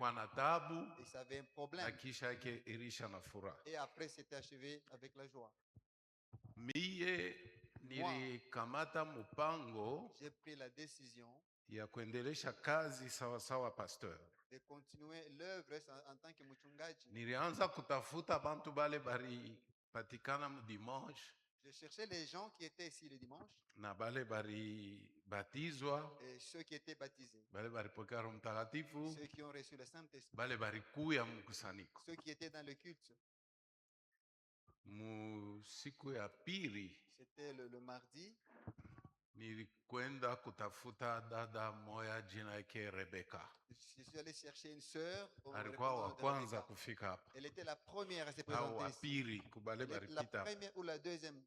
alikuwa na tabu et ça avait un na problème. kisha yake ilisha na furaha. Et après, c'était achevé avec la joie. Mie nilikamata mpango J'ai pris la décision ya kuendelesha kazi sawa sawa pasteur. de continuer l'œuvre en tant que mchungaji. Nilianza kutafuta bantu bale bari patikana dimanche Je cherchais les gens qui étaient ici le dimanche na bale bari batizwa, et ceux qui étaient baptisés, bale bari pokea Roho Mtakatifu, ceux qui ont reçu le Saint-Esprit, bale bari kuya mkusanyiko. ceux qui étaient dans le culte. Siku ya pili C'était le mardi. nilikwenda kutafuta dada moya jina yake Rebeka. Je suis allé chercher une sœur. Alikuwa wa kwanza kufika hapa. Elle était la première à se Au présenter wa ici. pili kubale Elle était la baripita. première ou la deuxième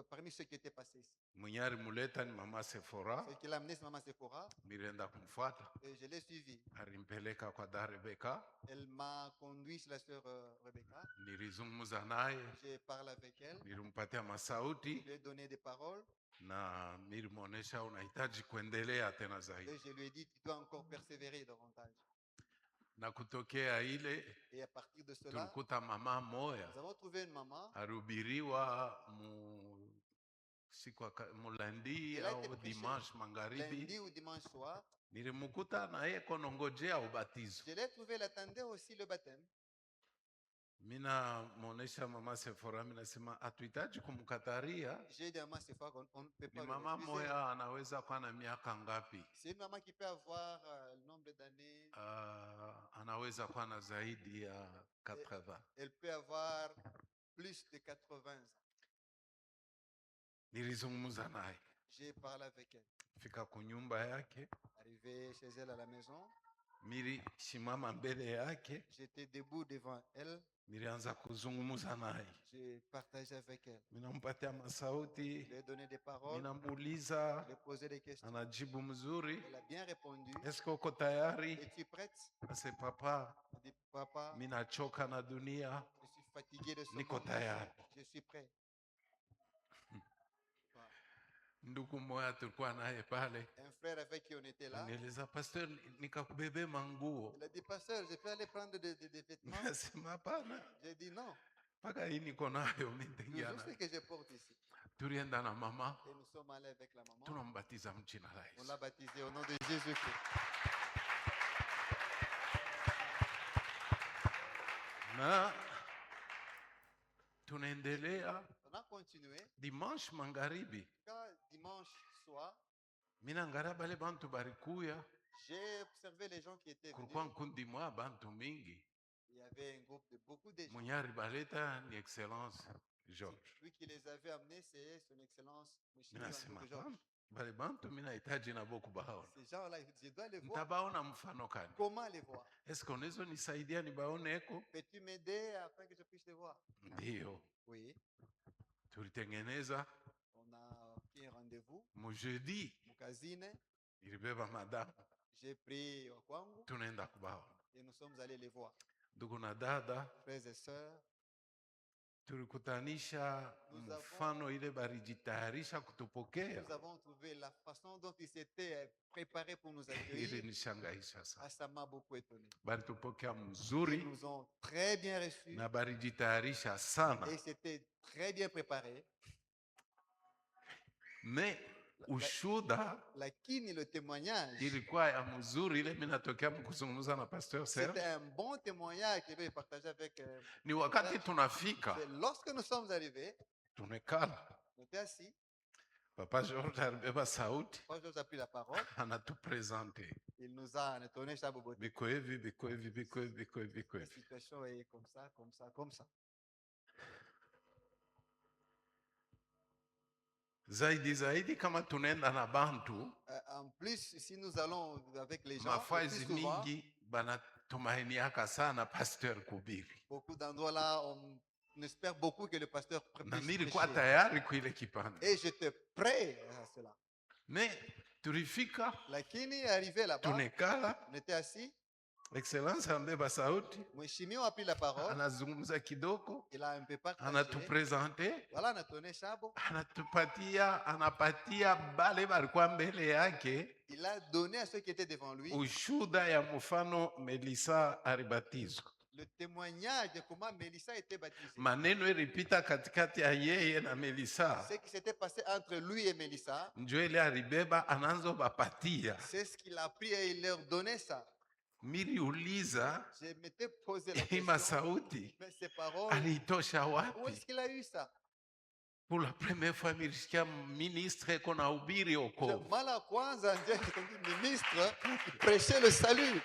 parmi ceux qui étaient passés ici. Mwenyari muleta ni mama Sephora. Celle qui l'a amené, c'est maman Sephora. Nilienda kumfuata. Et je l'ai suivi. Alimpeleka kwa da Rebeka. Elle m'a conduit chez la sœur Rebecca. Nilizungumza naye. J'ai parlé avec elle. Nilimpatia masauti. Je lui ai donné des paroles. Na nilimuonesha unahitaji kuendelea tena zaidi. Et je lui ai dit, tu dois encore persévérer davantage. Na kutokea ile, et à partir de cela, tulikuta mama moya. Nous avons trouvé une maman. Arubiriwa mu lundi au dimanche magharibi. Lundi ou dimanche soir. Nilimukuta na yeye konongojea ubatizo. Je l'ai trouvé, elle attendait aussi le baptême. Mina muonesha mama Sephora, mina sema hatuhitaji kumkataria. J'ai dit à maman Sephora qu'on ne peut pas ni mama moya anaweza kuwa na miaka ngapi? C'est une maman qui peut avoir le nombre d'années. Anaweza kuwa na zaidi ya 80. Elle peut avoir plus de 80 ans. Nilizungumza naye. J'ai parlé avec elle. Fika kunyumba yake. Arrivé chez elle à la maison. Nilisimama mbele yake. J'étais debout devant elle. Nilianza kuzungumza naye. J'ai partagé avec elle. Minampatia masauti. Je lui ai donné des paroles. Minamuuliza. Je lui ai posé des questions. Anajibu mzuri. Elle a bien répondu. Est-ce que uko tayari? Es-tu prête? Ase papa. Dit papa. Minachoka na dunia. Je suis fatigué de ce Niko monde. tayari. Je suis prêt. Ndugu moya tulikuwa naye pale. Un frère avec qui on était là. Nieleza pasteur nikakubebe manguo. Il a dit pasteur, je peux aller prendre des vêtements. Nasema hapana. J'ai dit non. Paka hii niko nayo mitengia. C'est ce que je porte ici. Tulienda na mama. Et nous sommes allés avec la maman. Tunambatiza mjina la Yesu. On l'a baptisé au nom de Jésus-Christ. Na tunaendelea. On a continué. Dimanche magharibi. Dimanche soir. Mina ngara bale bantu barikuya. J'ai observé les gens qui étaient venus. Kulikuwa nkundi mwa bantu mingi. Il y avait un groupe de beaucoup de gens. Munyari baleta ni excellence George. Lui qui les avait amenés, c'est son excellence Mina Monsieur sema George. bale bantu mina hitaji na boku baona. Ces gens-là, je dois les voir. Ntabaona mfano kani? Comment les voir? Est-ce qu'on est nisaidia nibaone eko? Peux-tu m'aider afin que je puisse les voir? Ndio. Oui. Tulitengeneza. On a pris un rendez-vous. Mu jeudi. Mukazine. Nilibeba madam. J'ai pris wakwangu. Tunaenda kubaona. Et nous sommes allés les voir. Ndugu na dada. Frères et sœurs. Tulikutanisha mfano ile barijitayarisha kutupokea. Nous avons trouvé la façon dont ils s'étaient préparés pour nous accueillir. Ile nishangaisha sana. Ça m'a beaucoup étonné. Balitupokea mzuri. Ils nous ont très bien reçus. Na barijitayarisha sana. Et c'était très bien préparé. Mais ushuda lakini le témoignage ilikuwa ya mzuri ile mimi natokea mkuzungumza na pasteur Serge. C'était un bon témoignage que je partageais avec ni wakati tunafika. Lorsque nous sommes arrivés, tunekala. On était assis. Papa George alibeba sauti. Papa George a pris la parole. Anatupresenter. Il nous a étonné ça bobote. Biko hivi, biko hivi, biko hivi, biko hivi, biko hivi. La situation est comme ça, comme ça, comme ça. Zaidi kama tunaenda na bantu. En plus, si nous allons avec les gens, mafazi mingi banatumainiaka sana pasteur kubiri. Beaucoup d'endroits là, on espère beaucoup que le pasteur na nilikuwa tayari kuile kipande. Et j'étais prêt à cela. Mais tulifika. Lakini arrivé là-bas, tunekala. on était assis. Excellence ambeba sauti, Mheshimiwa a pris la parole, anazungumza kidogo, il a un peu partagé. anatupresente, Voilà, anatuonesha Shabo. anapatia bale balikuwa mbele yake Il a donné à ceux qui étaient devant lui ushuda ya mfano Melissa alibatizwa. le témoignage de comment Mélissa était baptisée. Maneno ilipita katikati ya yeye na Melissa, Ce qui s'était passé entre lui et Mélissa, njo ile alibeba anaanza bapatia. c'est ce qu'il a pris et il leur donnait ça. Miliuliza Je m'étais posé la hii question, masauti mais ces paroles, aliitosha où wapi? est-ce qu'il a eu ça? Pour la première fois nilisikia ministre kona ubiri okovu. Mara kwanza ndiye ministre qui prêchait le salut.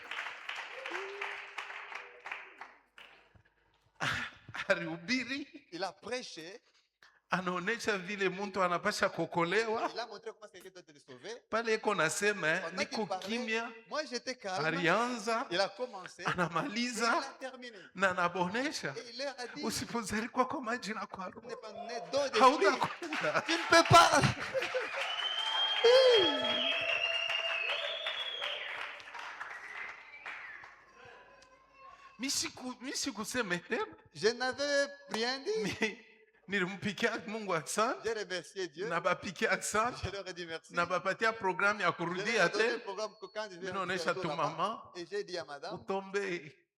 Alihubiri, Il a prêché, anaonesha vile mtu anapasha kokolewa. il a montré comment c'était doit être sauvé. Pale iko nasema Pendant niko qu'il parlait, kimya, moi j'étais calme. alianza, Il a commencé, et il anamaliza a terminé. na anabonesha. Et il leur a dit, Usipozalikuwa kwa maji na kwa tu roho n'es pas né d'eau et de hauna fruits. kwenda. Tu ne peux pas. Mi sikuseme tena, Je n'avais rien dit. nilimpikia Mungu asante, J'ai remercié Dieu. na bapikia asante, Je leur ai dit merci. na bapatia programu ya Je leur kurudia ai donné le tena. programme que quand je vais Minaonesha tu mama et j'ai dit à madame, utombe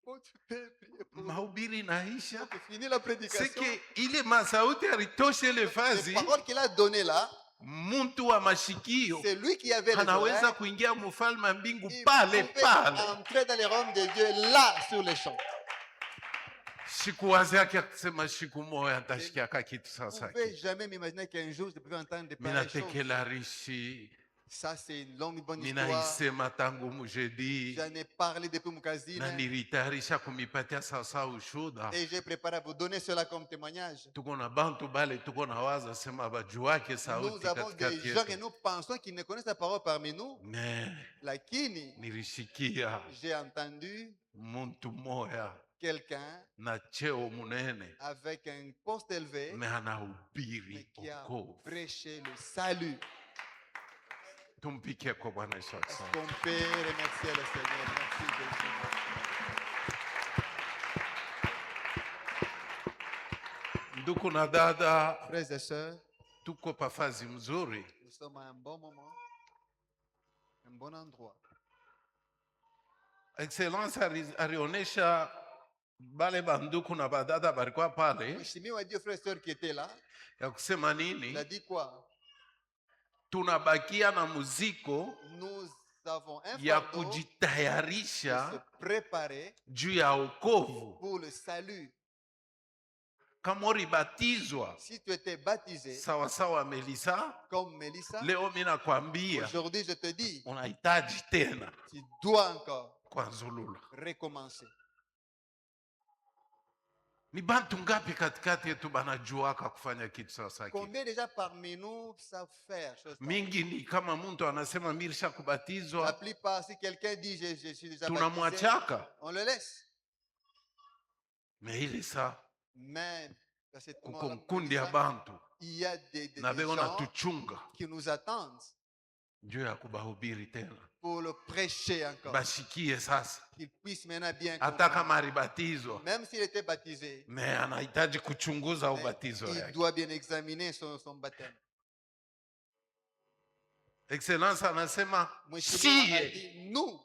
oh, tu peux prier pour moi. mahubiri naisha. J'ai fini la prédication. C'est que ile masauti alitosha ile Les fazi, paroles qu'il a données là, mtu wa mashikio c'est lui qui avait les anaweza oreilles. kuingia mfalme wa mbingu Il pale pouvait pale. entrer dans les royaumes de Dieu là sur les champs. Sikuwazi yake akisema siku moja nitashikiaka kitu Je ne sasa pouvais hiki. jamais m'imaginer qu'un jour je pouvais entendre de pareilles choses. Minatekela rishi, Ça, c'est une longue, bonne histoire. ninaisema tangu mujedi, J'en ai parlé depuis Mukazine na nilitayarisha kumipatia sasa ushuda. et j'ai préparé à vous donner cela comme témoignage. Tuko na bantu bale, tuko na waza sema bajuake sauti Nous avons des katikati gens et yetu. nous pensons qu'ils ne connaissent la parole parmi nous. Ne, Lakini, nilishikia j'ai entendu muntu moya quelqu'un na cheo munene avec un poste élevé, me mais anahubiri qui a wokovu. prêché le salut. Tumpikie kwa Bwana Yesu Est-ce asante. qu'on peut remercier le Seigneur? Merci Jésus. Ndugu na dada, Frères et sœurs, tuko pafazi mzuri. nous sommes à un bon moment, un bon endroit. Excellence alionesha bale banduku na badada balikuwa pale Mheshimiwa a dit aux frères et sœurs qui étaient là, ya kusema il nini, a dit quoi? tunabakia na muziko Nous avons un ya fardeau de se kujitayarisha préparer juu ya wokovu. pour le salut. Kama ulibatizwa Si tu étais baptisé sawasawa Melissa, comme Mélissa, leo mimi nakwambia aujourd'hui je te dis, unahitaji tena tu dois encore kwanzulula. recommencer. Ni bantu ngapi katikati yetu banajuaka kufanya kitu sasa hiki? Combien déjà parmi nous savent faire chose pareille? Mingi ni kama mtu anasema mirisha La kubatizwa, plupart, si quelqu'un dit je suis déjà baptisé, tunamwachaka. on le laisse. Me ile saa Mais dans cette kuko moment-là, nkundi ya bantu il y a des na beko gens natuchunga qui nous attendent juu ya kubahubiri tena, pour le prêcher encore, bashikie sasa, qu'il puisse maintenant bien hata comprendre. kama alibatizwa Même s'il était baptisé, me anahitaji kuchunguza ubatizo il yake. doit bien examiner son baptême. Excellence anasema Mheshimiwa a sie, dit, nous,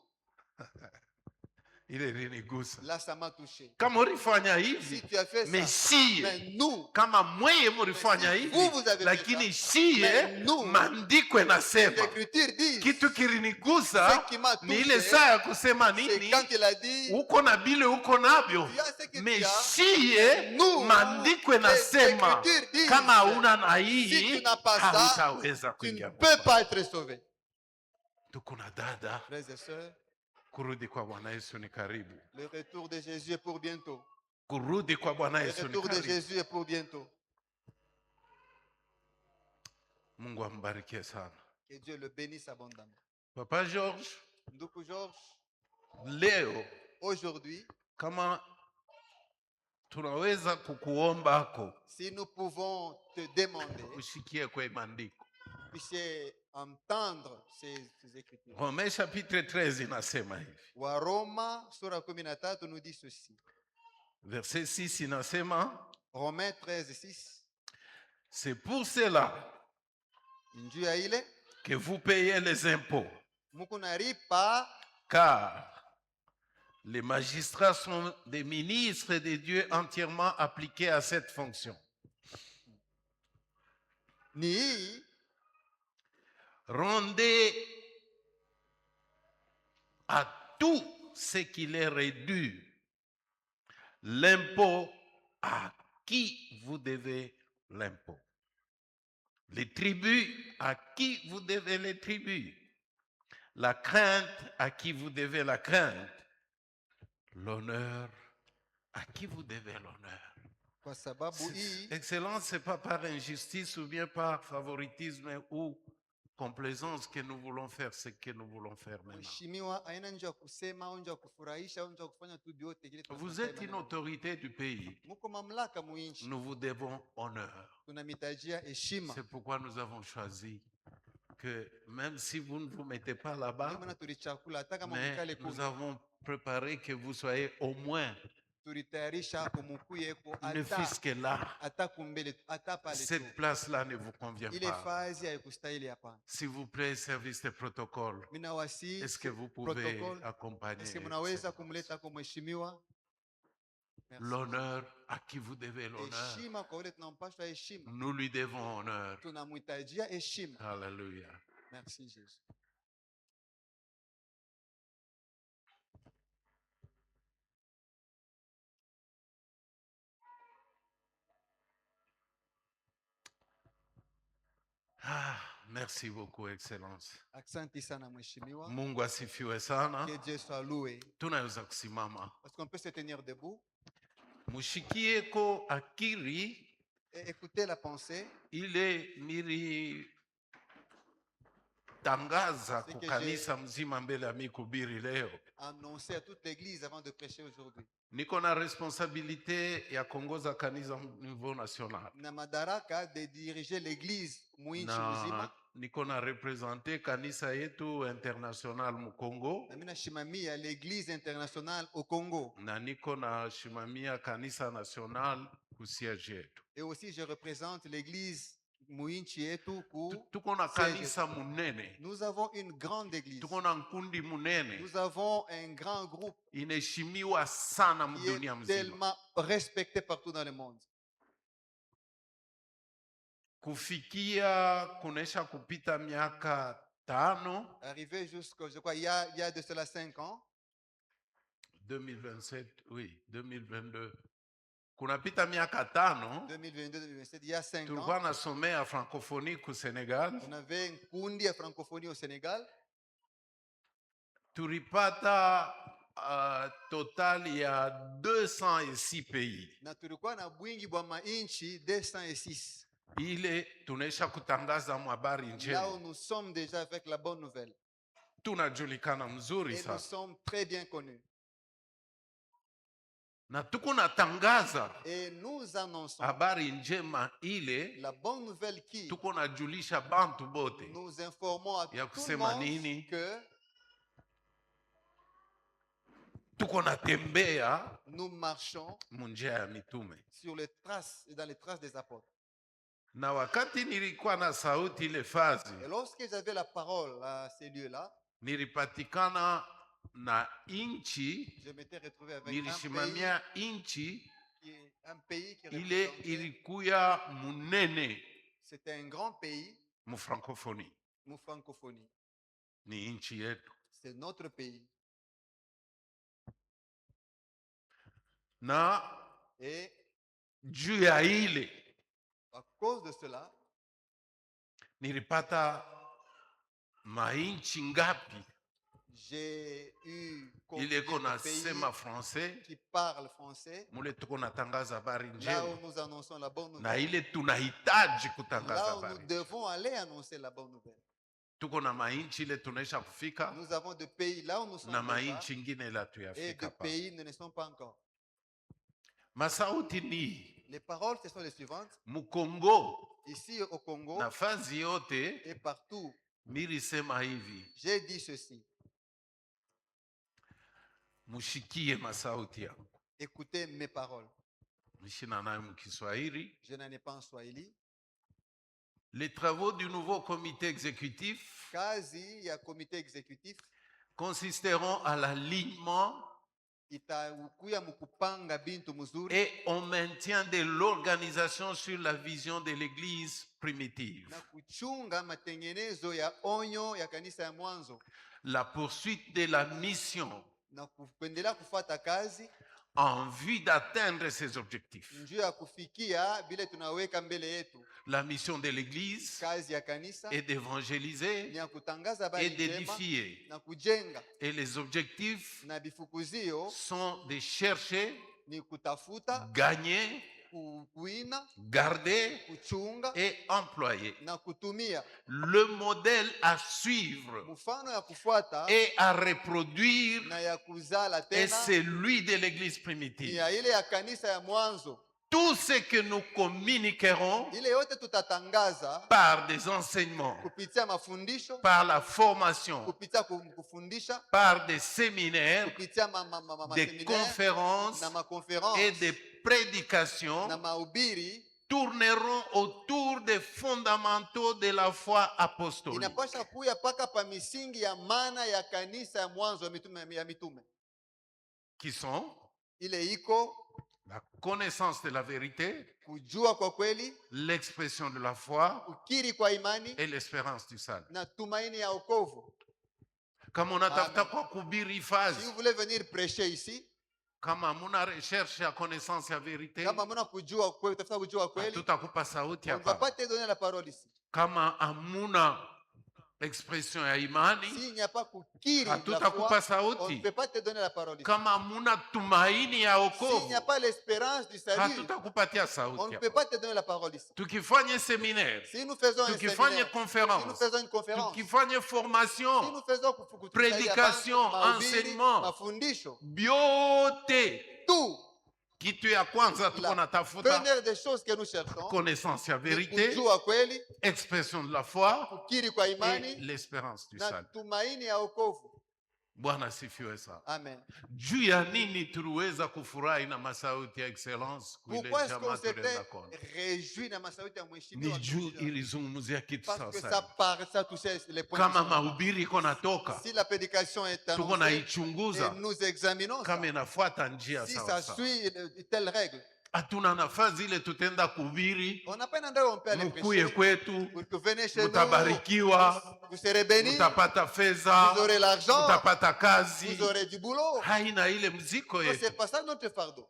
ile ilinigusa. là ça m'a touché. Kama ulifanya Si hivi, tu as fait me ça, sie mais nous, kama mweye mulifanya Mais si hivi, vous avez fait lakini ça, sie mais nous, maandiko yanasema. l'Écriture dit, Kitu kilinigusa ce qui m'a ni ile touché, saa ya kusema c'est nini, quand il a dit, uko na bile uko navyo, tu as ce que me tu as, sie nous, maandiko yanasema l'Écriture dit, kama hauna na si hii tu n'as pas ça, hautaweza tu ne kuingia. peux pas être sauvé. Tuko na dada, Frères et sœurs, kurudi kwa Bwana Yesu ni karibu. le retour de Jésus est pour bientôt. Kurudi kwa Bwana Le Yesu ni retour de karibu. Jésus est pour bientôt. Mungu ambarikie sana. Que Dieu le bénisse abondamment. Papa George, Ndugu Georges, leo aujourd'hui, kama tunaweza kukuombako si nous pouvons te demander, ushikie kwa maandiko. puissiez entendre ces écritures. Romains chapitre 13 inasema hivi. Waroma sura 13 nous dit ceci. Verset 6 inasema, Romains 13:6. c'est pour cela Njuu ya ile que vous payez les impôts, muko naripa car les magistrats sont des ministres de Dieu entièrement appliqués à cette fonction. ni hii Rendez à tout ce qui leur est dû l'impôt à qui vous devez l'impôt. Les tribus à qui vous devez les tribus. La crainte à qui vous devez la crainte. L'honneur à qui vous devez l'honneur. kwa sababu hii Excellence, ce n'est pas par injustice ou bien par favoritisme ou complaisance que nous voulons faire ce que nous voulons faire maintenant. mheshimiwa haina njia ya kusema au njia ya kufurahisha au njia ya kufanya tu vyote kile Vous tunataka êtes une maneno. autorité du pays. Muko mamlaka muinchi, Nous vous devons honneur. tunamitajia heshima. C'est pourquoi nous avons choisi que même si vous ne vous mettez pas Ndio là-bas, maana tulichakula hata kama mais mkale nous kule, avons préparé que vous soyez au moins, tulitayarisha hapo mukuyeko ne fût-ce que là. hata kumbele hata pale tu. Cette place-là ne vous convient Ile pas. fazi haikustahili hapa. S'il vous plaît, service de protocole, Mina wasi est-ce que vous pouvez protocole, accompagner est-ce que mnaweza cette kumleta kwa mheshimiwa? Merci. l'honneur à qui vous devez l'honneur? Heshima kwa ule tunampashwa heshima, Nous lui devons honneur. tunamhitajia heshima. Alléluia. Merci Jésus. Ah, merci beaucoup, Excellence. Asante sana mheshimiwa. Mungu asifiwe sana. Que Dieu soit loué. Tunaweza kusimama. Est-ce qu'on peut se tenir debout Mushikieko akiri et écouter la pensée? ile nilitangaza C'est que kukanisa mzima mbele ya mikubiri leo. Annoncer à toute l'église avant de prêcher aujourd'hui. Niko na responsabilité ya kuongoza kanisa niveau national. Na madaraka de diriger l'église muinchi mzima. Na niko na represente kanisa yetu international mu Congo. Na mimi nashimamia l'église internationale au Congo. Na niko na shimamia kanisa national kusiege yetu. Et aussi je représente l'église muinchi yetu ku. Tuko na kanisa munene. Nous avons une grande église. Tuko na nkundi munene. Nous avons un grand groupe Inaheshimiwa sana qui mdunia est mzima. tellement respecté partout dans le monde. Kufikia kunesha kupita miaka 5. Arrivé jusqu'à, je crois, il y a de cela 5 ans. 2027, oui, 2022. Kunapita miaka 5. 2022-2027, il y a 5 Tulikuwa ans. nasomea francophonie ku Senegal. On avait un kundi à francophonie au Sénégal. Tulipata total ya 206 pays. Na tulikuwa na bwingi bwa mainchi 206. Ile tunaisha kutangaza habari Là où njema. nous sommes déjà avec la bonne nouvelle. Tunajulikana mzuri Et nous sana. sommes très bien connus. Na tuko natangaza Et nous annonçons habari njema ile, la bonne nouvelle qui tuko najulisha bantu bote. nous informons à Ya tout le kusema monde nini? que Tuko natembea nous marchons munjia ya mitume. sur les traces et dans les traces des apôtres. Na wakati nilikuwa na sauti ile fazi, Et lorsque j'avais la parole à ces lieux-là, nilipatikana na inchi, je m'étais retrouvé avec nilishimamia inchi un pays qui ile représentait, ilikuya munene c'était un grand pays, mu francophonie. nous francophonie. Ni inchi yetu. C'est notre pays. Na Et juu ya ile à cause de cela, nilipata mainchi ngapi j'ai eu ile iko combien de pays nasema français, qui parlent français, mule tuko natangaza habari là où njema, nous annonçons la bonne na nouvelle, ile tunahitaji kutangaza là où habari. nous devons aller annoncer la bonne nouvelle. Tuko na mainchi ile tunaisha kufika Nous avons des pays là où nous sommes na déjà, mainchi ingine la et tuyafika des pa. pays ne le sont pas encore. Masauti ni Les paroles, ce sont les suivantes. Mukongo, Ici au Congo nafasi yote et partout Nilisema hivi, J'ai dit ceci. mushikie masauti yangu. Écoutez mes paroles. Nishina nayo mkiswahili. Je n'en ai pas en Swahili. Les travaux du nouveau comité exécutif Kazi ya comité exécutif consisteront à l'alignement itakuya mukupanga bintu muzuri et au maintien de l'organisation sur la vision de l'Église primitive. na kuchunga matengenezo ya onyo ya kanisa ya mwanzo La poursuite de la mission na kuendelea kufuata kazi en vue d'atteindre ses objectifs. njia ya kufikia vile tunaweka mbele yetu. La mission de l'Église Kazi ya kanisa est d'évangéliser ni ya kutangaza et habari njema d'édifier. na kujenga, Et les objectifs na bifukuzio sont de chercher, ni kutafuta, gagner, kuina, garder kuchunga et employer. na kutumia. Le modèle à suivre Mfano ya kufuata et à reproduire na ya kuzala est tena celui de l'Église ni primitive. ya ile ya kanisa ya mwanzo. Tout ce que nous communiquerons Ile yote tutatangaza par des enseignements, kupitia mafundisho, par la formation, kupitia kufundisha, par des séminaires, kupitia des maseminaire conférences na makonferensi et des prédications na mahubiri tourneront autour des fondamentaux de la foi apostolique, inapasha kuya paka pa misingi ya maana ya kanisa ya mwanzo ya mitume. qui sont Ile iko la connaissance de la vérité, kujua kwa kweli, l'expression de la foi ukiri kwa imani et l'espérance du salut. na tumaini ya wokovu. Kama unatafuta Amen. kwa kuhubiri Si fazi, vous voulez venir prêcher ici, kama muna recherche ya connaissance ya vérité, kama mna kujua kweli, tafuta kujua kweli, hatutakupa sauti on ne va hapa. pas te donner la parole ici. Kama hamuna expression ya imani, S'il n'y a pas kukiri la hatutakupa foi, on ne sauti. peut pas te donner la parole ici. Kama hamuna tumaini ya S'il wokovu, n'y a pas l'espérance du salut, hatutakupatia on ne sauti peut hapa. pas te donner la parole ici. Tukifanya séminaire, Si nous faisons un tukifanya séminaire, si nous conférence, faisons une conférence, si tukifanya formation, nous faisons prédication, enseignement, mafundisho, byote tout, kitu ya kwanza tuko la natafuta première des choses que nous cherchons, connaissance ya ni vérité, kujua kweli, expression de la foi kukiri kwa et imani l'espérance du na salut. tumaini ya wokovu. Bwana asifiwe sana. Amen. Juu ya nini tuliweza kufurahi na masauti ya excellence kuile Pourquoi est-ce qu'on chama tulienda s'était kona? réjoui na masauti ya Ni mheshimiwa? juu ilizungumzia kitu Parce que sawa sana. ça touchait les points. Kama mahubiri iko natoka, Si la prédication est tuko annoncée et naichunguza nous examinons ça, kama inafuata njia si sawa ça sawa. suit telle règle, Hatuna nafasi ile tutenda kuhubiri, on n'a pas un endroit où on peut aller mukuye prêcher. kwetu, Pour que venez chez nous, mutabarikiwa, vous serez bénis, mutapata fedha, vous aurez l'argent, mutapata kazi. vous aurez du boulot. Haina ile mziko Non, yetu. c'est pas ça notre fardeau.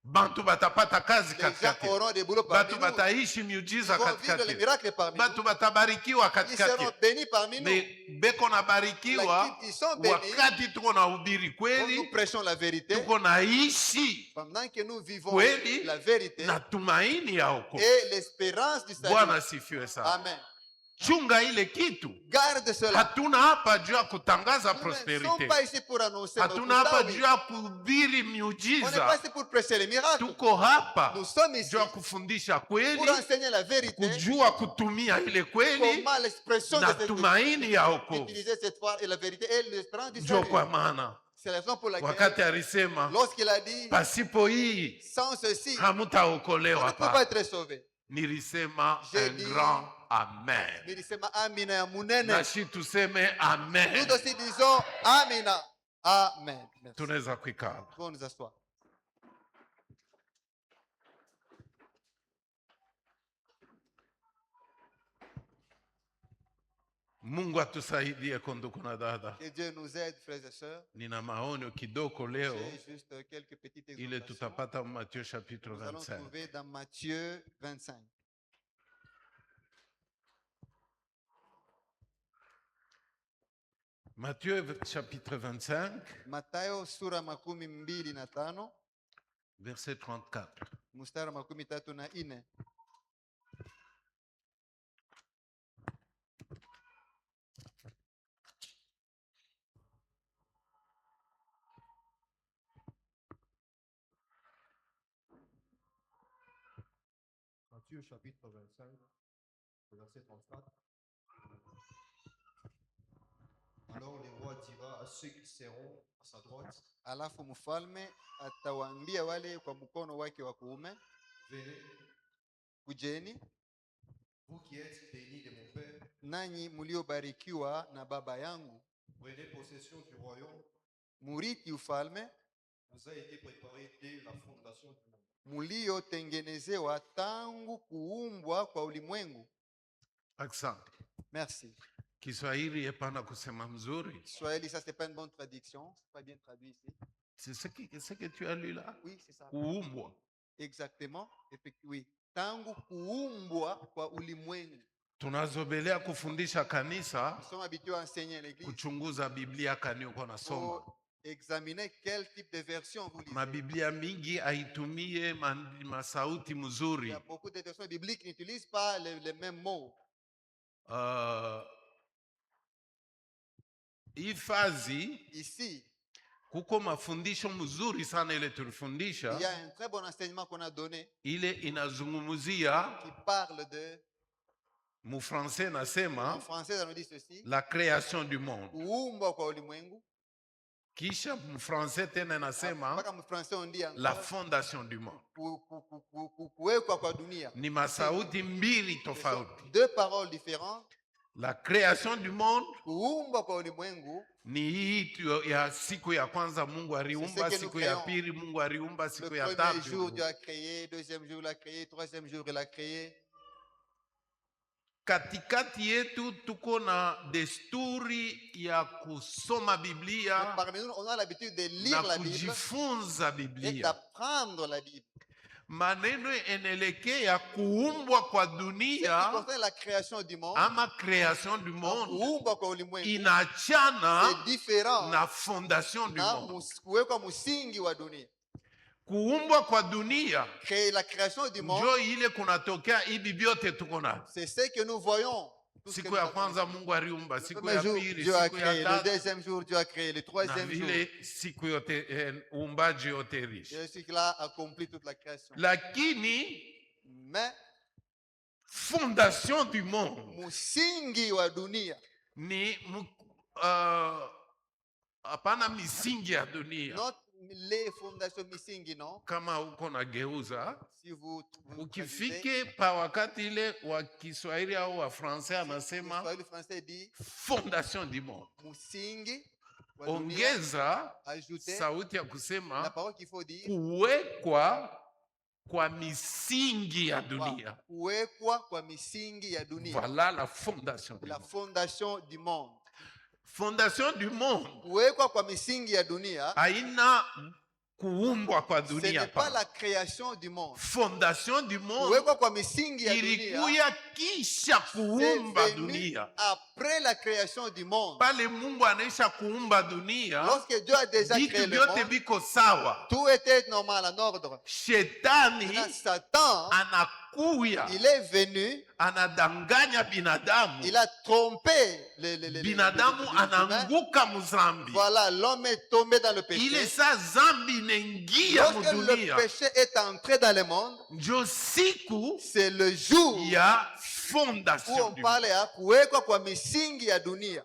Bantu batapata kazi Les gens katikati, auront des boulots parmi batu nous. bataishi miujiza Ils vont vivre les katikati, miracles parmi batu nous. batabarikiwa Ils katikati. seront bénis parmi nous. Me beko nabarikiwa Ils sont bénis wakati tuko na hubiri quand nous kweli, prêchons la vérité, tuko naishi pendant que nous vivons kweli la vérité na tumaini ya wokovu. et l'espérance du Bwana salut. sifiwe sana. Amen. Chunga ile kitu. Garde cela. Hatuna hapa juu ya kutangaza Nous ne sommes prosperite, pas ici pour annoncer notre hatuna hapa salut. juu ya kuhubiri On n'est pas miujiza, ici pour prêcher les miracles. tuko hapa Nous sommes ici juu ya kufundisha pour kweli, enseigner la vérité, kujua kutumia ile kweli comment l'expression de na cette tumaini ya wokovu. utiliser cette foi et la vérité et l'espérance du Ndio salut. kwa maana C'est la raison pour laquelle, wakati alisema lorsqu'il a dit, pasipo hii sans ceci, on hamutaokolewa ne peut pas hapa, être sauvé. nilisema J'ai un dit- grand amen. Nilisema amina ya munene. Nashi tuseme amen. Nous aussi disons amina. Amen. Merci. Tunaweza kuikala. Pouvons nous asseoir. Mungu atusaidie kwa ndugu na dada. Que Dieu nous aide, frères et sœurs. Nina maonyo kidogo leo J'ai juste quelques petites ile exhortations. tutapata Matthieu chapitre Nous allons 25. trouver dans Matthieu 25. Matthieu chapitre 25, Mathayo sura makumi mbili na tano verset 34. mstari makumi tatu na nne. Matthieu chapitre 25, verset 34. Alors le roi dira à ceux qui seront à sa droite, Alafu mfalme atawaambia wale kwa mkono wake wa kuume, venez, kujeni vous qui êtes bénis de mon Père, nanyi mliobarikiwa na baba yangu, prenez possession du royaume, murithi ufalme vous a été préparé dès la fondation du monde. mliotengenezewa tangu kuumbwa kwa ulimwengu. Asante. Merci. Kiswahili hapana kusema mzuri. Swahili, ça c'est pas une bonne traduction, c'est pas bien traduit ici. C'est ce que tu as lu là. Oui, c'est ça. Kuumbwa. Exactement, effectivement. Oui. Tangu kuumbwa kwa ulimwengu. Tunazobelea kufundisha kanisa, Nous sommes habitués à enseigner à l'église. kuchunguza Biblia kani uko nasoma. Pour examiner quel type de version vous lisez. Mabiblia mingi aitumie masauti Il mzuri. y a beaucoup de versions bibliques qui n'utilisent pas les mêmes mots. Hifadhi Ici, kuko mafundisho mzuri sana ile il y tulifundisha, a un très bon enseignement qu'on a donné ile inazungumzia qui parle de, mu français en nasema français, on nous dit ceci, la création du monde. kuumbwa kwa ulimwengu. Kisha mu français tena nasema Mpaka mu français on dit la encore fondation du monde. kuwekwa kwa dunia. Ni masauti mbili Ce sont tofauti. deux paroles différentes. La création du monde Kuumbwa kwa ulimwengu ni hii tu ya siku ya kwanza Mungu aliumba, que nous siku ya créons. pili Mungu aliumba, Le siku ya premier jour, tatu. Dieu a créé, deuxième jour, il a créé, troisième jour, il a créé. Katikati yetu tuko na desturi ya kusoma Mais Biblia parmi nous, on a l'habitude de na lire la Bible kujifunza et Biblia. d'apprendre la Bible. Maneno enelekea kuumbwa kwa Ce qui dunia concerne la création du monde, ama création du monde kuumbwa kwa ulimwengu, inaachana c'est différent na fondation du na monde. kuwekwa msingi wa dunia. Kuumbwa kwa dunia Créer la création du monde, njo ile kunatokea hivi vyote tuko navyo. c'est ce que nous voyons. Tout ce que Siku nous ya avons. kwanza Mungu aliumba, Le siku premier ya jour, pili, Dieu a siku ya créé. Le tatu, deuxième jour, Dieu a créé. Le na troisième jour, vile siku yote uumbaji yote ilisha. Dieu qu'il a accompli toute la création. Lakini Mais fondation du monde msingi wa dunia, ni hapana misingi ya dunia. not les fondations misingi, non. Kama uko na geuza, Si vous traduisez, ukifike pa wakati ile wa Kiswahili au wa Francais le anasema Swahili français dit fondation du monde. msingi wa dunia. Ongeza Ajoutez sauti ya la kusema parole qu'il faut dire. kuwekwa kwa misingi ya dunia. Kuwekwa kwa misingi ya dunia. Voilà la fondation du La monde. fondation du monde. Fondation du monde Kuwekwa kwa misingi ya dunia, haina kuumbwa kwa ce dunia n'est pas pa. la création du monde. Fondation du monde Kuwekwa kwa misingi ya dunia, ilikuya kisha c'est kuumba venu dunia. après la création du monde. Pale Mungu anaisha kuumba dunia, Lorsque Dieu a déjà créé vitu le vyote monde, viko sawa. tout était normal, en ordre. Shetani Maintenant, Satan, anakuya il est venu, anadanganya binadamu, il a trompé les binadamu humains. anaanguka muzambi. Voilà, l'homme est tombé dans le Ile péché. saa zambi inaingia Lorsque le mudunia, péché est entré dans le monde, njo siku c'est le jour ya où fondation on du monde. parle ya kuwekwa kwa misingi ya dunia.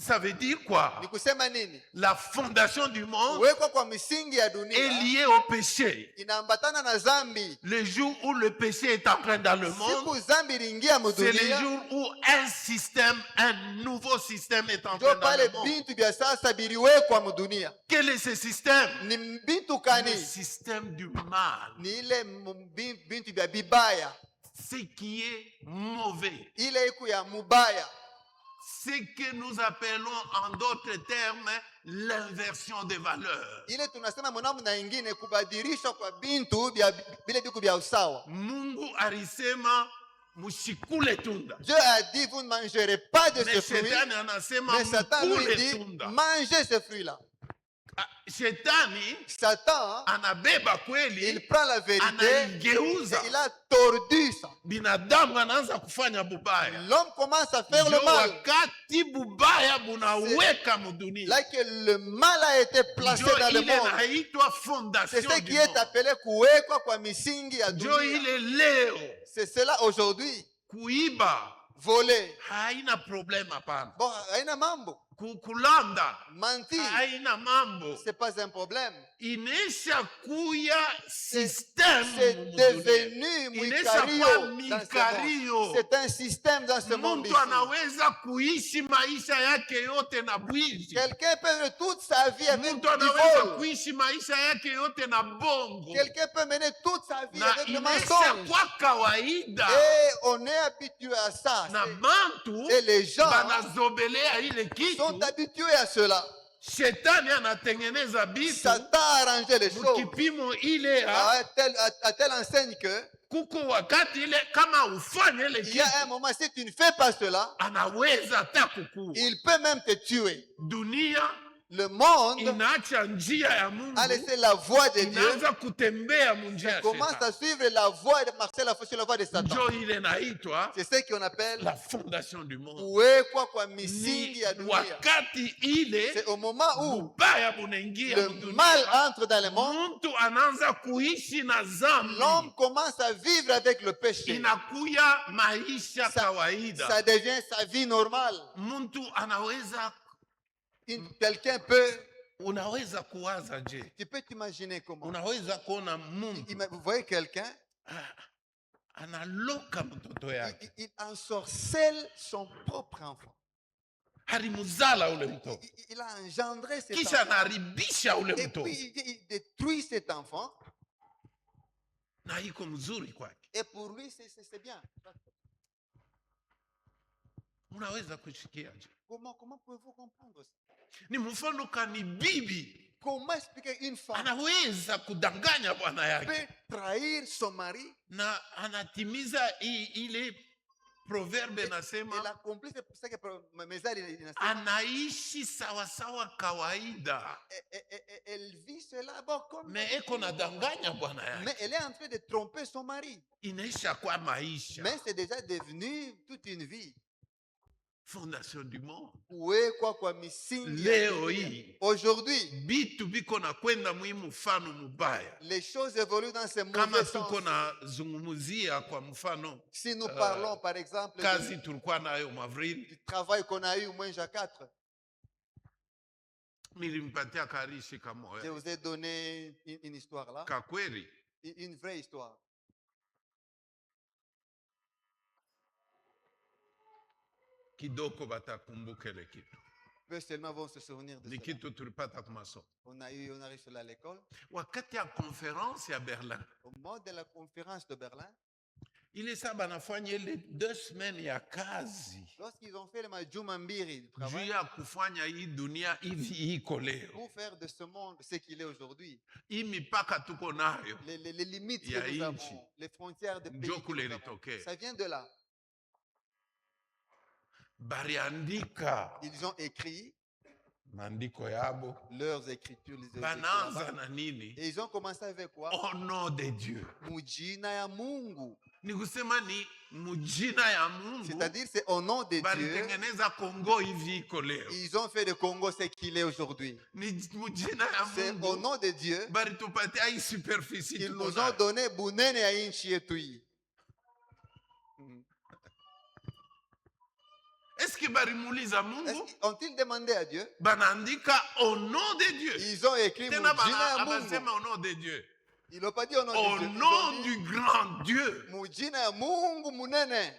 Ça veut dire quoi? Ni kusema nini? La fondation du monde Kuwekwa kwa misingi ya est dunia liée au péché. inaambatana na zambi. Le jour où le péché est entré dans le monde, Siku zambi iliingia c'est le mudunia, jour où un nouveau système est entré ndio dans pale le monde. bintu vya sasa biliwekwa mudunia. Quel est ce système? Ni bintu Le kani? système du mal. Ni ile bintu vya bibaya, Ce qui est mauvais. ile iku ya mubaya, Ce que nous appelons en d'autres termes l'inversion des valeurs. ile tunasema mwanamna ingine kubadilisha kwa bintu vya vile viku vya usawa. Mungu alisema mushikule tunda. Dieu a dit vous ne mangerez pas de ce Mais fruit, shetani anasema mais Satan lui mkule dit tunda. mangez ce fruit-là. Shetani Satan, anabeba il kweli, prend la vérité et anaigeuza. il a tordu ça. Binadamu anaanza kufanya bubaya. L'homme commence à faire Ndio le mal. wakati bubaya bunaweka mudunia. Là que le mal a été placé Ndio dans le ile monde. naitwa C'est fondation ce du qui est monde. appelé kuwekwa kwa misingi ya Ndio dunia. ile leo C'est cela aujourd'hui. kuiba Voler. haina problème hapana. Bon, haina mambo. kulanda Mentir, haina mambo, c'est pas un problème. inesha kuya C'est system devenu Inaweza mwikario kuwa dans ce mikario. monde. C'est un système dans ce monde mtu ici. anaweza kuishi maisha yake yote na bwizi. Quelqu'un peut vivre toute sa vie avec Mtu du anaweza vol. kuishi maisha yake yote na bongo, Quelqu'un peut mener toute sa vie na avec le inaisha mensonge. kwa kawaida, Et on est habitué à ça. na bantu Et les gens banazobelea ile sont kitu. habitués à cela. Shetani anatengeneza bitu Satan a arrangé les choses mukipimo ile à telle enseigne que kuko wakati ile kama ufanye ile il y a un kitu moment, si tu ne fais pas cela, anaweza hata kukua. il peut même te tuer. Dunia Le monde inaacha njia ya Mungu, a laissé la voie de Dieu, inaanza kutembea munjia ya commence Shetani. à suivre la voie de marcher sur la voie de Satan. Njo ile naitwa C'est ce qu'on appelle la fondation du monde. kuwekwa kwa misingi Ni ya dunia. wakati ile C'est au moment où ubaya bunaingia le mudunia, mal entre dans le monde, mtu anaanza kuishi na l'homme zambi, commence à vivre avec le péché. inakuya maisha Ça kawaida. devient sa vie normale. Mtu anaweza, Quelqu'un peut, unaweza kuwaza je, tu peux t'imaginer comment. unaweza kuona mtu Vous voyez quelqu'un, analoka mtoto yake, il ensorcelle son propre enfant. halimuzala ule mtoto, Il a engendré cet kisha enfant. anaribisha ule Et mtoto, puis il détruit cet enfant. na iko mzuri kwake. Et pour lui, c'est bien. Unaweza kushikia je? Comment pouvez-vous comprendre ça? Ni mfano kani bibi Comment expliquer une femme anaweza kudanganya bwana yake peut trahir son mari? na anatimiza ile proverbe Elle nasema accomplit ce que Mésari inasema. anaishi sawasawa kawaida, Elle vit cela comme me eko nadanganya bwana mais yake, elle est en train de tromper son mari. inaisha kwa maisha. Mais c'est déjà devenu toute une vie. Fondation du monde. Kuwekwa kwa misingi ya Leo dunia. hii Aujourd'hui, bitu biko na kwenda muhimu mfano mubaya. les choses évoluent dans ce Kama mauvais tuko sens. na zungumuzia kwa mfano Si nous parlons, par exemple, kazi tulikuwa nayo Mavril, du travail qu'on a eu au moins à 4, nilimpatia Karishi je kamoya vous ai donné une histoire là, kakweli, une vraie histoire. kidogo batakumbuka ile kitu. Peu seulement vont se souvenir de Ni cela. kitu tulipata kwa masomo On a reçu cela à l'école. wakati ya conference ya Berlin. Au moment de la conférence de Berlin, Ile saa banafanya ile 2 semaines ya kazi lorsqu'ils ont fait le Majuma Mbiri du juu travail, ya kufanya hii dunia hivi iko leo, pour faire de ce monde ce qu'il est aujourd'hui, hii mipaka tuko nayo les limites Ya que nous inchi. avons, les frontières de pays, njo que kule nous avons, litokea. ça vient de là. Bariandika Ils ont écrit maandiko yabo, leurs écritures, les écritures banaanza là-bas. na nini? Et ils ont commencé avec quoi? Au nom de Dieu. Mujina ya Mungu. Ni kusema ni mujina ya Mungu C'est-à-dire, c'est au nom de Dieu. balitengeneza Kongo hivi iko leo. Ils ont fait de Congo ce qu'il est aujourd'hui. Ni mujina ya C'est au Mungu nom de Dieu balitupatia hii superficie qu'ils tuko nous ont nayo. donné bunene ya inchi yetu hii. Eske balimuuliza Mungu? Ont-ils demandé à Dieu? Banaandika au nom de Dieu. Ils ont écrit Tena Mujina ya abasema Mungu. au nom de Dieu. Ils n'ont pas dit au nom Au de Dieu. Ils nom ont dit, du grand Dieu. Mujina ya Mungu munene.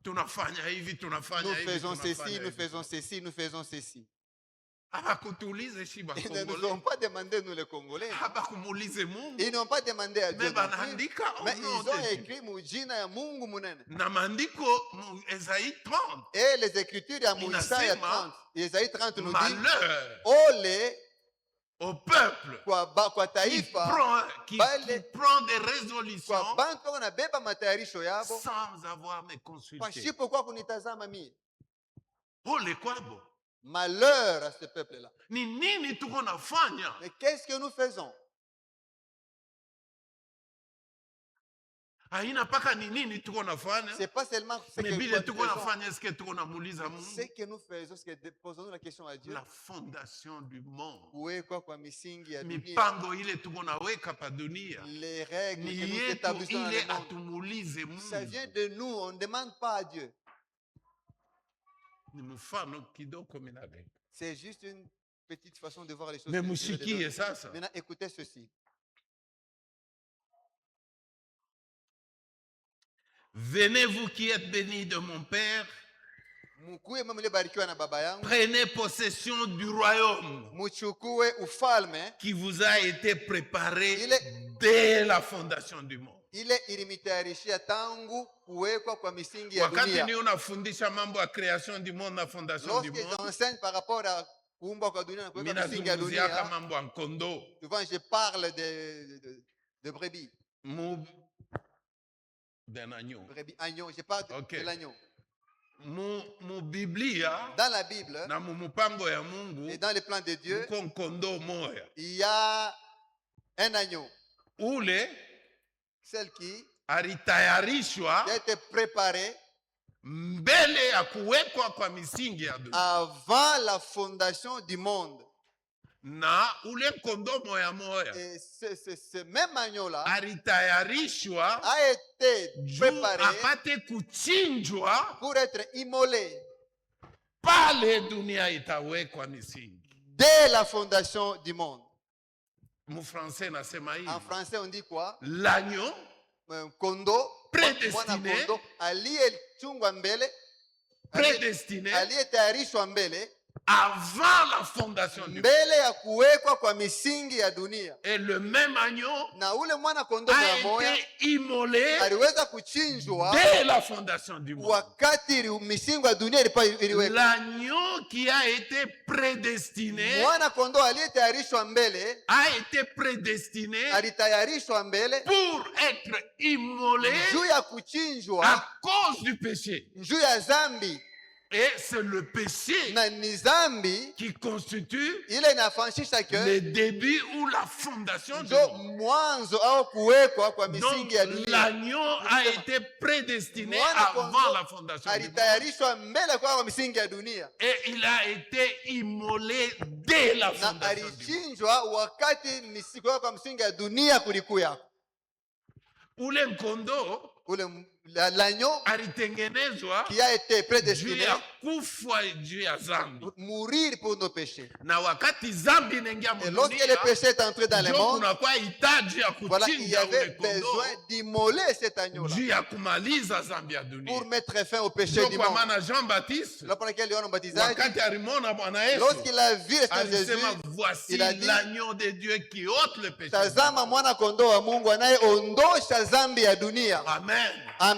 Tunafanya hivi, Nous tunafanya hivi, faisons tunafanya ceci, nous hivi. faisons ceci, nous faisons ceci. Habakutuulize shi Ils ne nous Bakongole. ont pas demandé, nous les Congolais. Habakumuulize Mungu. Ils n'ont pas demandé à Dieu. Mais non plus. banaandika au Mais nom ils ont de Dieu. écrit Mujina ya Mungu munene. Na maandiko mu Esaïe 30. Et les écritures ya Isaya Inasema, 30. Isaïe 30 nous dit, Malheur ole au peuple kwa qui taifa qui prend des kwa résolutions bantu wako nabeba matayarisho yabo sans avoir me consulté. pashipo kwa kunitazama mie. Ole kwabo. Malheur à ce peuple-là. Ni nini tuko nafanya? Mais qu'est-ce que nous faisons? Haina paka ni nini tuko nafanya? C'est pas seulement ce Mais que vile nous tuko faisons. nafanya, est-ce que tuko namuuliza Ce Mungu? que nous faisons, c'est que posons la question à Dieu. La fondation du monde. Kuwekwa kwa misingi ya dunia. Mipango ile tuko naweka pa dunia. Les règles Ni que nous yetu établissons dans ile le monde. atumuulize Ça vient Mungu. de nous, on ne demande pas à Dieu. Ni mfano kidogo minabeba. C'est juste une petite façon de voir les choses. Mais que je vais mushikie donner. sasa. Maintenant, écoutez ceci. Venez vous qui êtes bénis de mon Père, Mkuwe mlibarikiwa na baba yangu, prenez possession du royaume mchukue ufalme qui vous a été préparé Ile- dès la fondation du monde. ile ilimtayarishia tangu kuwekwa kwa misingi ya Wakati ni dunia. unafundisha mambo ya création du monde na fondation du Lorsque monde, j'enseigne par rapport à kuumba kwa dunia na kuwekwa mina misingi ya zungumziaka dunia, mambo ya kondo. souvent je parle de brebis. D'un agneau. Brebis, agneau, je parle Ok. de l'agneau. Mu Biblia Dans la Bible na mu mupango ya Mungu et dans les plans de Dieu, muko nkondo moya il y a un agneau, ule celle qui alitayarishwa a été préparé mbele ya kuwekwa kwa misingi ya dunia, avant la fondation du monde. na ule nkondo moya moya Et ce même agneau-là alitayarishwa a été juu préparé apate kuchinjwa pour être immolé pale dunia itawekwa misingi. dès la fondation du monde. Mufrancais nasema hivi, En français, on dit quoi? l'agneau Kondo, Prédestiné. mwana kondo aliyechungwa mbele, prédestiné aliyetayarishwa mbele avant la fondation du monde. mbele ya kuwekwa kwa misingi ya dunia. Et le même agneau Na ule mwana kondo a mmoja moja été immolé aliweza kuchinjwa dès la fondation du monde. wakati misingi ya dunia iliwekwa. L'agneau qui a été prédestiné Mwana kondo aliyetayarishwa mbele a été prédestiné alitayarishwa mbele pour être immolé juu ya kuchinjwa à cause du péché. juu ya zambi, Et c'est le péché na ni zambi qui constitue ile inafanishisha le ke début ou la fondation du ndio monde. mwanzo au kuwekwa kwa Donc misingi ya dunia. l'agneau a été prédestiné Mwana avant kondo la fondation du monde. alitayarishwa mbele kwa misingi ya dunia Et il a été immolé dès la na fondation du monde. alichinjwa wakati kwa misingi ya dunia kulikuya. Ule nkondo L'agneau alitengenezwa qui a été juu prédestiné ya kufa juu ya zambi, pour mourir pour nos péchés. na wakati zambi inaingia Et lorsque le mdunia, péché est entré dans le ndio monde, kunakuwa hitaji ya voilà, il y kuchinja avait ule kondo besoin d'immoler cet agneau-là juu ya kumaliza zambi ya dunia. pour mettre fin au péché Ndio du kwa monde. maana Jean Baptiste Là pour lequel Yohana Mbatizaji, wakati alimwona Bwana Yesu lorsqu'il a vu le Seigneur Jésus, alisema, voici il a dit, l'agneau de Dieu qui ôte le péché. tazama mwana kondoo wa Mungu anayeondosha zambi ya dunia. Amen. Amen.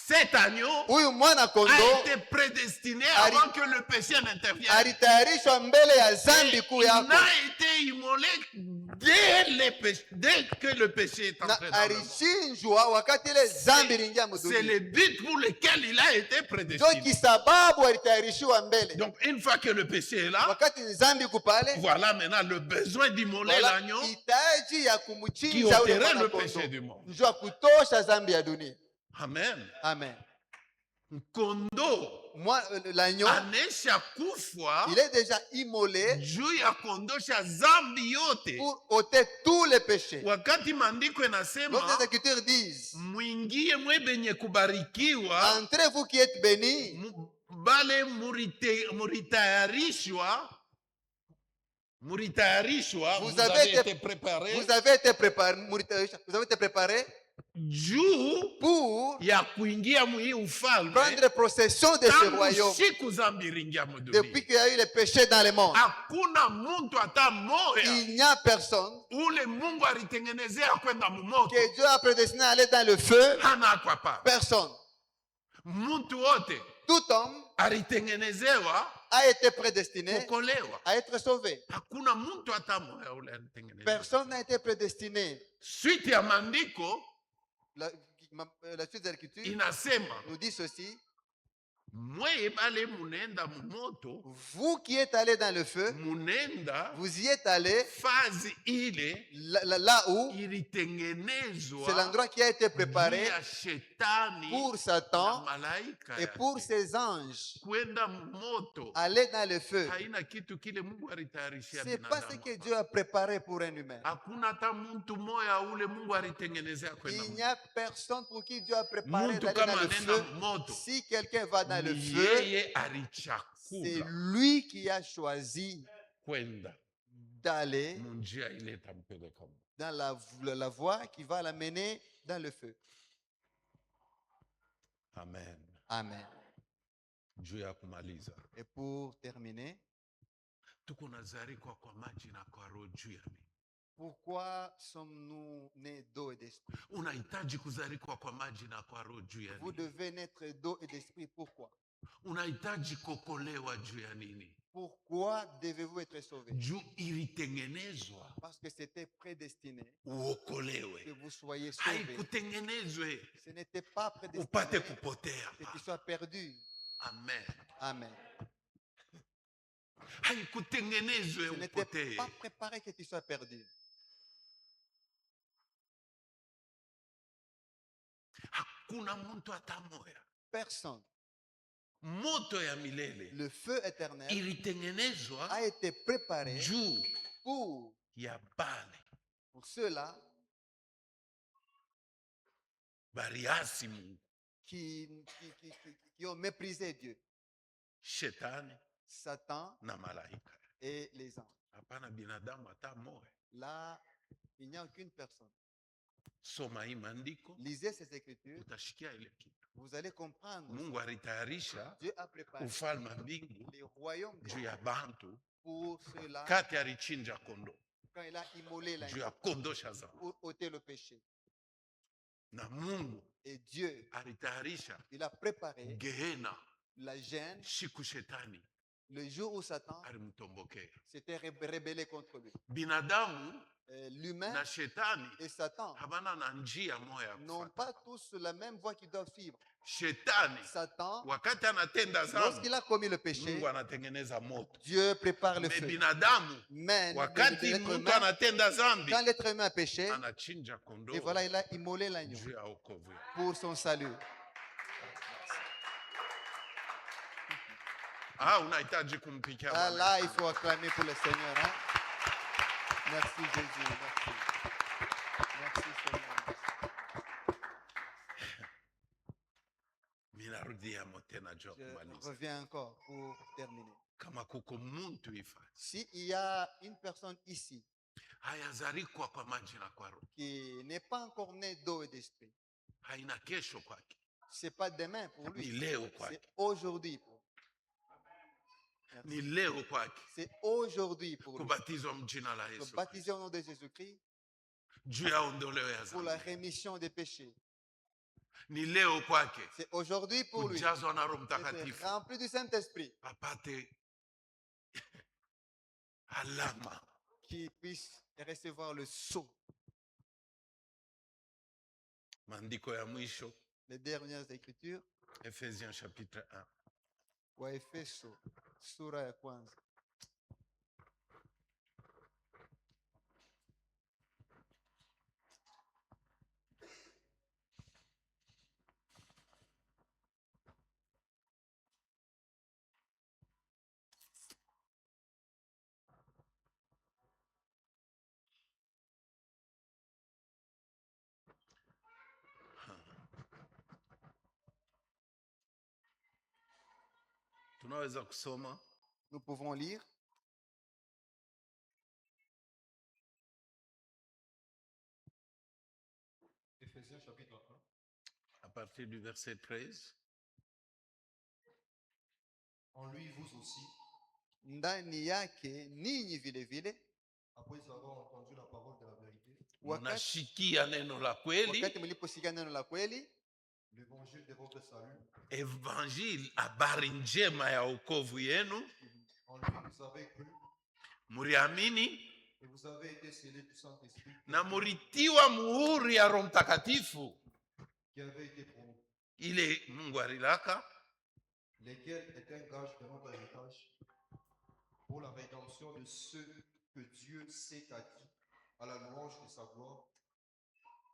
Cet agneau Huyu mwana a kondoo été prédestiné Ali- avant que le péché n'intervienne. alitayarishwa mbele ya zambi kuu Il yako n'a été immolé dès que le péché est na entré dans le monde. alichinjwa wakati ile zambi iliingia C'est mdunia. le but pour lequel il a été Ndio prédestiné. kisababu alitayarishiwa mbele. Donc une fois que le péché est là, Wakati zambi kupale, voilà maintenant le besoin d'immoler wala l'agneau hitaji ya qui kumchinja ule ôterait mwana le kondoo péché du monde. njoo ya kutosha zambi ya dunia. Amen. Amen. Kondo L'agneau, anesha kufa il est déjà immolé juu ya kondosha zambi yote. pour ôter tous les péchés. Wakati maandiko Lorsque inasema les Écritures disent, mwingie mwe benye kubarikiwa, entrez vous qui êtes bénis, bale muritayarishwa, vous avez été préparé vous avez été préparés, vous avez été préparés juu pour ya kuingia mwi ufalme prendre possession de ce tangu royaume. siku zambi ringia mudunia. Depuis qu'il y a eu les péchés dans le monde, Hakuna muntu hata moya il n'y a personne ule Mungu alitengenezea kwenda mumoto que Dieu a prédestiné à aller dans le feu. hana kwa pa. Personne. Muntu wote Tout homme alitengenezewa a été prédestiné kuokolewa. à être sauvé. Hakuna muntu hata moya ule alitengenezewa. Personne n'a été prédestiné. Suite ya maandiko La suite de l'Écriture inasema nous dit ceci. mweye bale munenda mumoto, Vous qui êtes allés dans le feu, munenda vous y êtes allés fazi ile là où c'est ilitengenezwa l'endroit qui a été préparé juu ya shetani pour na Satan malaika et yake. pour ses anges. Kwenda mumoto Aller dans le feu, haina kitu kile Mungu alitayarishia c'est pas ce binadamu. que Dieu a préparé pour un humain. Hakuna hata muntu moya ule Mungu alitengenezea kwenda Il n'y mumoto. a personne pour qui Dieu a préparé Muntu d'aller kama dans le anenda feu. mumoto Si quelqu'un va dans a le Ni feu, yeye c'est alichakula lui qui a choisi kwenda d'aller munjia ile itampeleka Mungu. dans la voie qui va l'amener dans le feu. Amen. Amen. Juu ya kumaliza, Et pour terminer, tuko nazarikwa kwa maji na kwa roho juu ya nini? pourquoi sommes-nous nés d'eau et d'esprit? Unahitaji kuzarikwa kwa maji na kwa roho juu ya Vous nini? devez naître d'eau et d'esprit. Pourquoi? Unahitaji kuokolewa juu ya nini? Pourquoi devez-vous être sauvés? Juu ilitengenezwa Parce que c'était prédestiné que uokolewe, vous soyez sauvés. haikutengenezwe Ce n'était pas upate prédestiné kupotea. que tu sois perdu. Amen. Amen. Haikutengenezwe Ce n'était upotee. pas préparé que tu sois perdu. Hakuna mtu hata moya. Personne. Moto ya milele Le feu éternel ilitengenezwa a été préparé juu pour ya bale ceux-là bariasi Mungu, qui ont méprisé Dieu, shetani Satan na malaika. et les anges. Hapana binadamu hata moya. Là, il n'y a aucune personne. Soma hii maandiko Lisez ces écritures, utashikia ile kitu. vous allez comprendre. Mungu alitayarisha Dieu a préparé ufalme wa mbingu les royaumes de juu Dieu ya bantu pour ceux-là kati alichinja kondo quand il a immolé juu l'agneau ya kondosha dhambi. pour ôter le péché. Na Mungu Et Dieu, alitayarisha il a préparé Gehenna la gêne siku shetani le jour où Satan alimtombokea. s'était rébellé contre lui. Binadamu L'humain na shetani et Satan habana na njia moya ya n'ont kufuata. pas tous la même voie qu'ils doivent suivre. Shetani Satan, wakati anatenda dhambi, lorsqu'il a commis le péché, Mungu anatengeneza moto. Dieu prépare le Me feu. binadamu Mais wakati l'être mtu humain, anatenda dhambi, quand l'être humain a péché, anachinja kondoo et voilà, il a immolé l'agneau juu ya wokovu. pour son salut. Unahitaji kumpikia Ah, Bwana là, il Yesu. faut acclamer pour le Seigneur. Hein? Merci Jésus. Merci. Merci Seigneur. Minarudia tena juu ya Je kumaliza. reviens encore pour terminer. Kama kuko muntu ifa S'il y a une personne ici hayazarikwa kwa maji na kwa roho, qui n'est pas encore née d'eau et d'esprit, haina kesho kwake, c'est pas demain pour ni lui, leo kwake, c'est aujourd'hui pour lui. Merci. ni leo kwake C'est aujourd'hui pour lui. kubatizwa mjina la Se Yesu baptiser au nom de Jésus-Christ juu ya ondoleo ya pour la dhambi. rémission des péchés. Ni leo kwake C'est aujourd'hui pour lui. kujazwa na Roho D'être Mtakatifu rempli du Saint-Esprit, apate alama. qui puisse recevoir le sceau. Maandiko ya mwisho, Les dernières écritures, Ephésiens chapitre 1. Waefeso sura ya kwanza. Tunaweza kusoma Nous pouvons lire Éphésiens chapitre 1. à partir du verset 13. En lui, vous aussi, ndani yake ninyi vile vile, après avoir entendu la parole de la vérité, wakati Mnashikia neno la kweli, mliposikia neno la kweli, l'évangile de votre salut, evanjili, habari njema ya wokovu yenu, en lui vous avez cru muriamini et vous avez été scellés du Saint-Esprit na muritiwa muhuri ya Roho Mtakatifu qui avait été promis, ile Mungu alilaka, lesquels est un gage de notre héritage pour la rédemption de ceux que Dieu s'est acquis à la louange de sa gloire.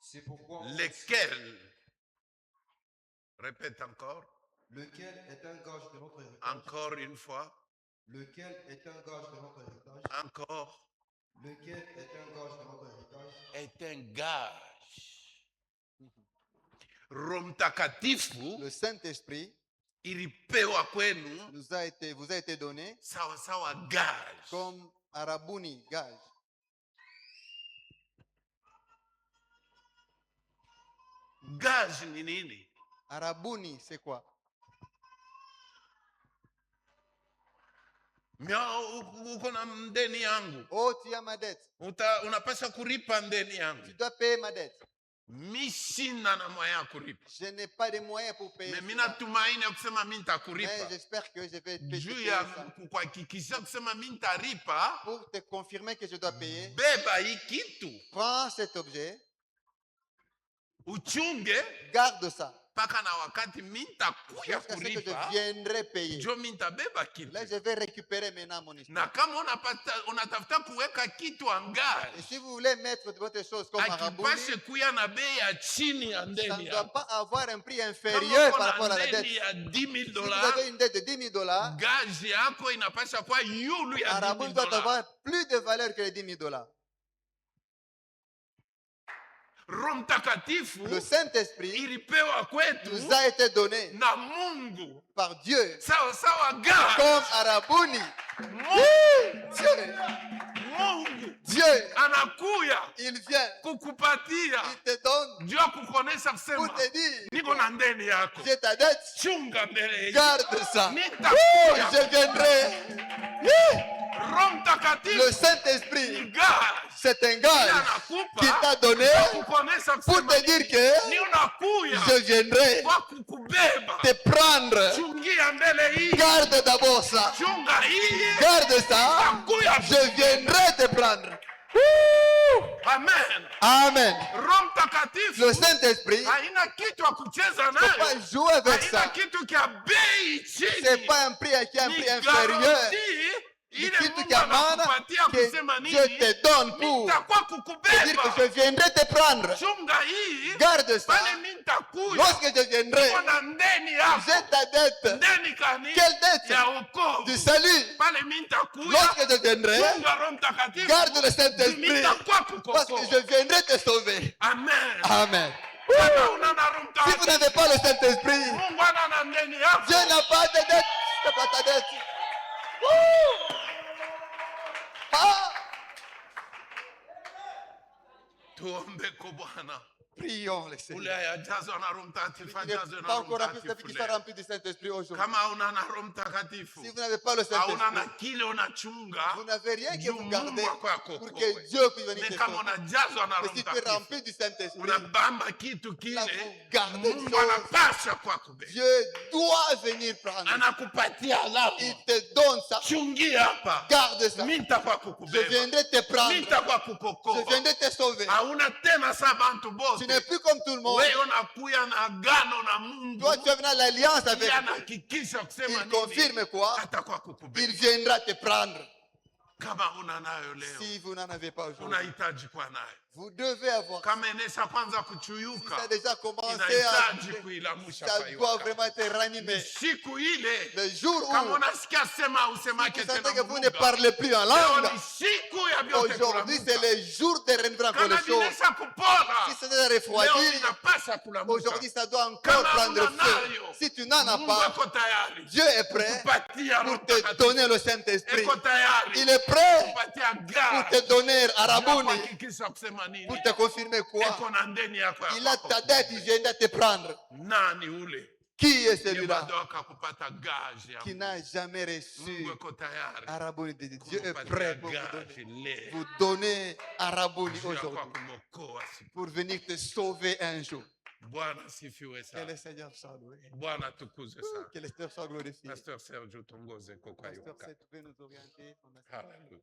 C'est pourquoi lesquels, répète encore, lequel est un gage de notre héritage, encore une fois, lequel est un gage de notre héritage, encore, lequel est un gage de notre héritage, est un gage. Roho Mtakatifu le Saint-Esprit ilipewa kwenu vous a été donné sawa sawa gage. comme arabuni, gage. Gage ni nini? Arabuni, c'est quoi? Uko na mdeni yangu, Oh, tu as ma dette. unapaswa kuripa ndeni yangu. Tu dois payer ma dette. Mi sina na moya ya kuripa, Je n'ai pas de moyens pour payer. mais cela. mina tumaini ya kusema mi Mais nitakuripa, j'espère que je vais payer juu ya ça. kuhakikisha kusema mi nitaripa. Pour te confirmer que je dois payer, Beba hii kitu prends cet objet, uchunge garde ça. mpaka na wakati mi nitakuya Jusqu'à ce que je kuripa, viendrai payer. njo mi nitabeba kitu. Là, je vais récupérer maintenant mon histoire. Na kama unatafuta kuweka kitu Et angaje, si vous voulez mettre votre chose comme arabuni, akipashe kuya na bei ya chini ya ça ne ndeni doit yako. pas avoir un prix Kama inférieur uko par na rapport à la dette. ndeni ya 10 000 Si vous dollars, avez une dette de 10 000 $, gage yako inapasha kuwa yulu ya 10 arabuni 000 doit dollars. avoir plus de valeur que les 10 000 $. Roho Mtakatifu Le Saint-Esprit ilipewa kwetu nous a été donné na Mungu par Dieu sawa sawa gage. comme arabuni. Mungu Dieu, anakuya il vient, kukupatia il te donne ndio ya kukuonesha pour kusema te dire, niko na ndeni yako, j'ai ta dette, chunga mbele hii, garde ça. nitakuya. Je viendrai. Roho Mtakatifu Le ni Saint-Esprit, gage c'est un gage anakupa qui t'a donné kukuonesha pour kusema te dire que ni unakuya je viendrai kwa kukubeba. te prendre. Chungia mbele hii, Garde d'abord ça. chunga hii, Garde ça. nakuya. Je viendrai te prendre. Amen. Amen. Roho Mtakatifu Le Saint-Esprit, haina kitu ya kucheza ne peut pas nayo, jouer avec haina ça. kitu kia bei C'est chini, pas un prix qui est un ni prix inférieur. garanti Ni ile kitu Mungu cha maana anakupatia kusema que nini, Dieu te donne pour nitakuwa te dire que kukubeba. je viendrai te prendre. Chunga hii, Garde ça. pale mimi nitakuya, Lorsque je viendrai, niko na ndeni yako. j'ai ta dette. Ndeni kani Quelle dette? ya wokovu. Du salut. Pale mimi nitakuya, Lorsque je viendrai, chunga Roho Mtakatifu, garde le mimi Saint-Esprit. nitakuwa Parce que kukokoa. je viendrai te sauver. Amen. Amen. Kama una na Roho Si vous Mtakatifu, n'avez pas le Saint-Esprit, Mungu ana na ndeni yako. Dieu n'a pas de dette. C'est pas ta dette. Woo! Ah! Tuombe kwa Bwana. Prions le Ule Seigneur. hayajazwa na Roho Mtakatifu, Il n'est ajazwe na pas Roho encore rempli, Mtakatifu qui soit leo. rempli du Saint-Esprit aujourd'hui. Kama una na Roho Mtakatifu, Si vous n'avez pas le hauna na Saint-Esprit, kile unachunga, vous n'avez rien que juu vous Mungu gardez wako pour akokoe. que Dieu puisse venir Mais te kama sauver. unajazwa na Mais Roho si tu es Mtakatifu, rempli du Saint-Esprit, unabamba kitu là kile, vous gardez Mungu des choses. anapasha kwako. Dieu doit venir prendre. Anakupatia alama. Il te donne ça. Chungia hapa. Garde ça. Mimi nitakuwa Je kukubeba. viendrai te Mimi prendre. nitakuwa Je kukokoa. viendrai te sauver. Hauna tena sa bantu Tu n'es bote. plus comme tout le monde. Wewe unakuya na agano na Mungu. Toi, tu es venu à l'alliance avec Yeye lui. anahakikisha kusema Il nini? confirme quoi? Atakuwa Il kukubeba. viendra te prendre. Kama una nayo leo, Si vous n'en avez pas aujourd'hui, unahitaji kuwa nayo. vous devez avoir. Kama inesha kwanza Si kuchuyuka, ça a déjà commencé inahitaji à. kuilamusha Ça kwa doit iwaka. vraiment être ranimé. Siku ile Le jour kama où unasikia sema usemake vous sentez tena que vous ne Mungu, parlez plus en leo langue, ni siku ya vyote aujourd'hui c'est kulamuka. le jour de renouveler encore Kama les choses. vinesha kupora, Si c'est de leo refroidir, vinapasha kulamuka. aujourd'hui ça doit encore Kama prendre una feu. nayo, Si tu n'en as Mungu pas, ako tayari Dieu est prêt kupatia Roho pour te Mtakatifu. donner le Saint-Esprit. Eko tayari Il est prêt kupatia pour gari te donner ya Arabuni, kuhakikisha kusema nini. pour te confirmer quoi? Eko na ndeni yako ya Il a kwako. ta dette, il vient de te prendre. Nani ule Qui est Ye celui-là bado akakupata gage ya qui Mungu. n'a jamais reçu Mungu eko tayari Arabuni de Dieu est kukupatia prêt pour gage leo vous donner Arabuni juu ya kwa aujourd'hui kumokoa siku. pour venir te sauver un jour. Bwana asifiwe Que le sana. Seigneur soit loué. Bwana tukuzwe sana. Que le Seigneur soit glorifié. Pastor Serge utongoze kwa Pasteur, yoka. tu peux nous orienter. Hallelujah.